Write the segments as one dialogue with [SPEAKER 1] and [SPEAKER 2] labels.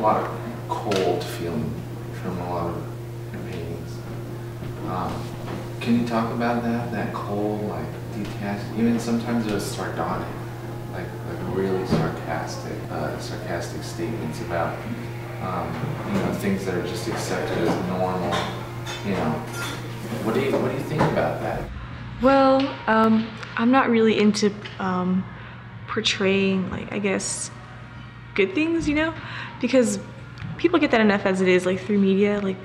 [SPEAKER 1] lot of cold feeling from a lot of your paintings. Can you talk about that? That cold, like detached, even sometimes it was sardonic, like really sarcastic statements about you know, things that are just accepted as normal. You know, what do you think about that?
[SPEAKER 2] Well, I'm not really into portraying, like, I guess, good things, you know, because people get that enough as it is, like through media, like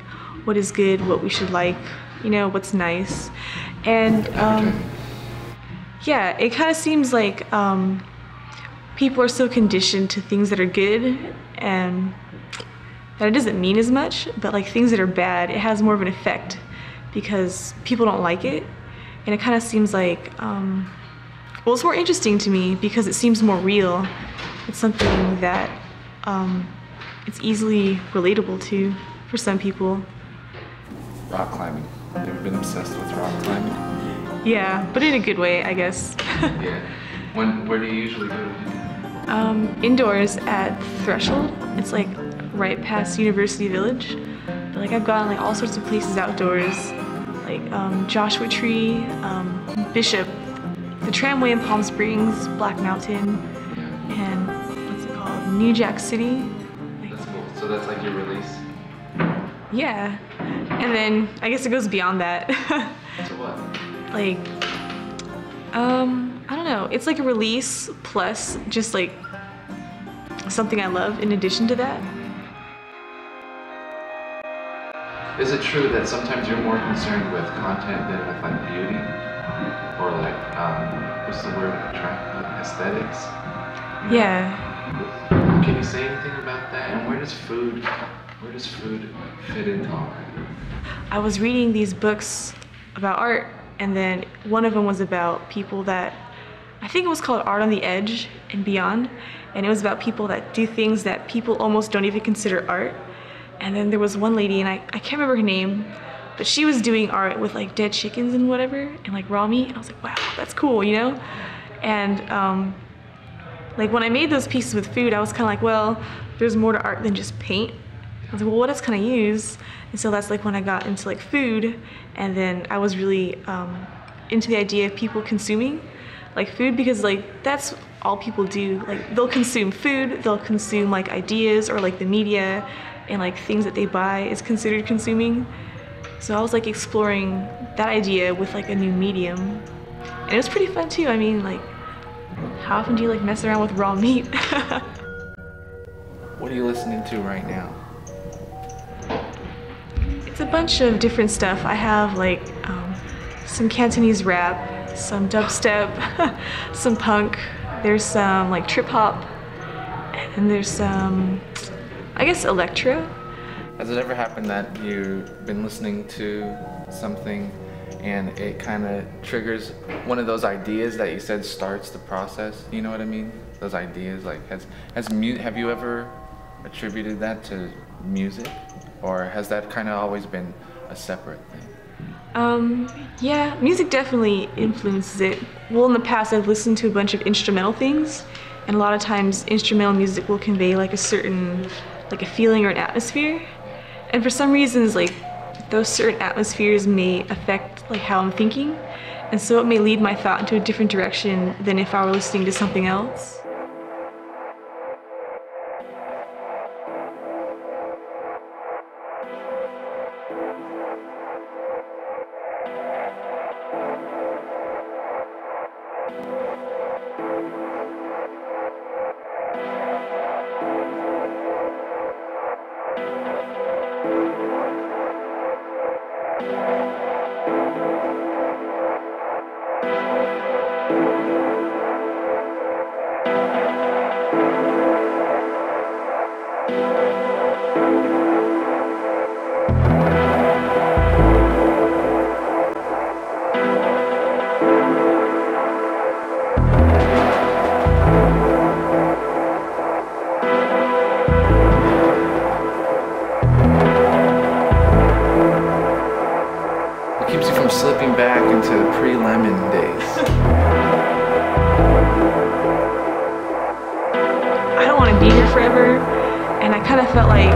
[SPEAKER 2] what is good, what we should like, you know, what's nice. And yeah, it kind of seems like people are so conditioned to things that are good, and that it doesn't mean as much, but like things that are bad, it has more of an effect because people don't like it. And it kind of seems like, well, it's more interesting to me because it seems more real. It's something that it's easily relatable to for some people.
[SPEAKER 1] Rock climbing. Have you ever been obsessed with rock climbing?
[SPEAKER 2] Yeah, but in a good way, I guess.
[SPEAKER 1] Yeah. Where do you usually go to?
[SPEAKER 2] Indoors at Threshold. It's like right past University Village. But like I've gone like all sorts of places outdoors, like Joshua Tree, Bishop, the tramway in Palm Springs, Black Mountain, and what's it called? New Jack City.
[SPEAKER 1] That's cool. So that's like your release?
[SPEAKER 2] Yeah. And then I guess it goes beyond that.
[SPEAKER 1] So what?
[SPEAKER 2] Like, I don't know. It's like a release plus just like something I love in addition to that.
[SPEAKER 1] Is it true that sometimes you're more concerned with content than with like beauty? Or like, what's the word? Aesthetics?
[SPEAKER 2] Yeah.
[SPEAKER 1] Can you say anything about that? And where does food fit into all that?
[SPEAKER 2] I was reading these books about art, and then one of them was about people that, I think it was called Art on the Edge and Beyond, and it was about people that do things that people almost don't even consider art. And then there was one lady, and I can't remember her name, but she was doing art with like dead chickens and whatever, and like raw meat, and I was like, wow, that's cool, you know? And like when I made those pieces with food, I was kind of like, well, there's more to art than just paint. I was like, well, what else can I use? And so that's like when I got into like food, and then I was really into the idea of people consuming like food, because like that's all people do. Like they'll consume food, they'll consume like ideas or like the media, and like things that they buy is considered consuming. So I was like exploring that idea with like a new medium, and it was pretty fun too. I mean, like, how often do you like mess around with raw meat?
[SPEAKER 1] What are you listening to right now?
[SPEAKER 2] It's a bunch of different stuff. I have like some Cantonese rap, some dubstep, some punk. There's some like trip hop, and there's some, I guess, electro.
[SPEAKER 1] Has it ever happened that you've been listening to something and it kind of triggers one of those ideas that you said starts the process? You know what I mean? Those ideas, like, have you ever attributed that to music, or has that kind of always been a separate thing?
[SPEAKER 2] Yeah, music definitely influences it. Well, in the past I've listened to a bunch of instrumental things, and a lot of times instrumental music will convey like a certain, like a feeling or an atmosphere. And for some reasons, like, those certain atmospheres may affect like how I'm thinking, and so it may lead my thought into a different direction than if I were listening to something else.
[SPEAKER 1] Keeps you from slipping back into pre-lemon days.
[SPEAKER 2] I don't want to be here forever, and I kind kind of felt like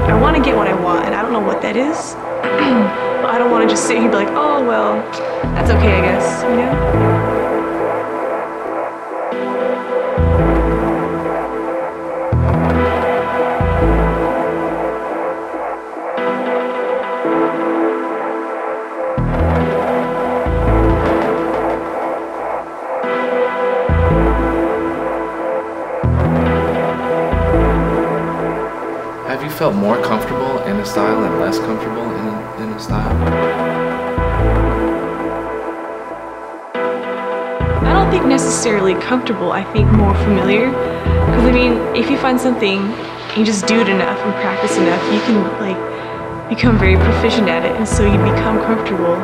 [SPEAKER 2] I want to get what I want, and I don't know what that is. But I don't want to just sit here and be like, oh, well, that's okay, I guess, you know?
[SPEAKER 1] Have you felt more comfortable in a style and less comfortable in a style?
[SPEAKER 2] I don't think necessarily comfortable, I think more familiar. Because I mean, if you find something and you just do it enough and practice enough, you can like become very proficient at it, and so you become comfortable.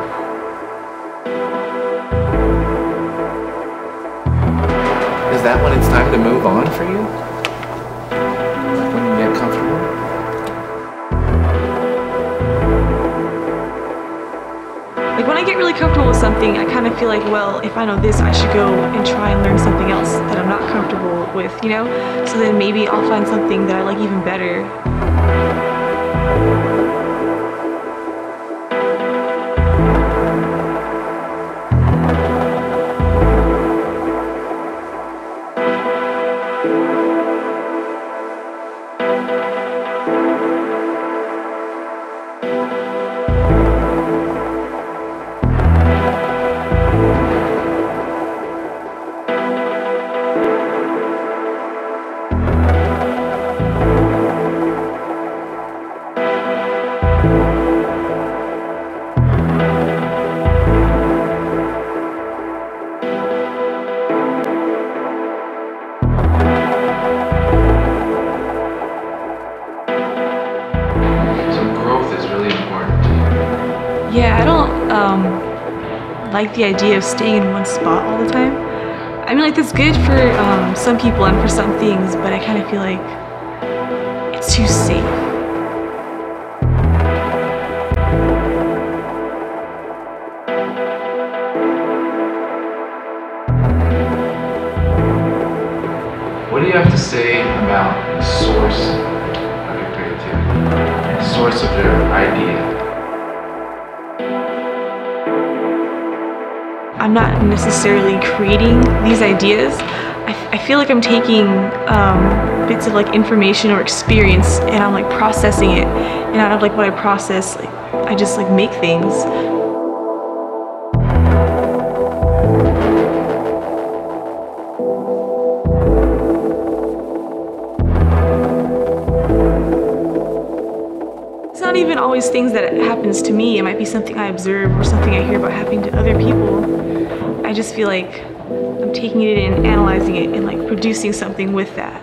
[SPEAKER 1] Is that when it's time to move on for you? Like when you get comfortable?
[SPEAKER 2] Like when I get really comfortable with something, I kind of feel like, well, if I know this, I should go and try and learn something else that I'm not comfortable with, you know? So then maybe I'll find something that I like even better. Yeah, I don't like the idea of staying in one spot all the time. I mean, like, that's good for some people and for some things, but I kind of feel like it's too safe.
[SPEAKER 1] What do you have to say about the source of your creativity, the source of your idea?
[SPEAKER 2] I'm not necessarily creating these ideas. I feel like I'm taking bits of like information or experience, and I'm like processing it, and out of like what I process, like I just like make things. It's not even always things that happens to me. It might be something I observe or something I hear about happening to other people. I just feel like I'm taking it in, analyzing it, and like producing something with that.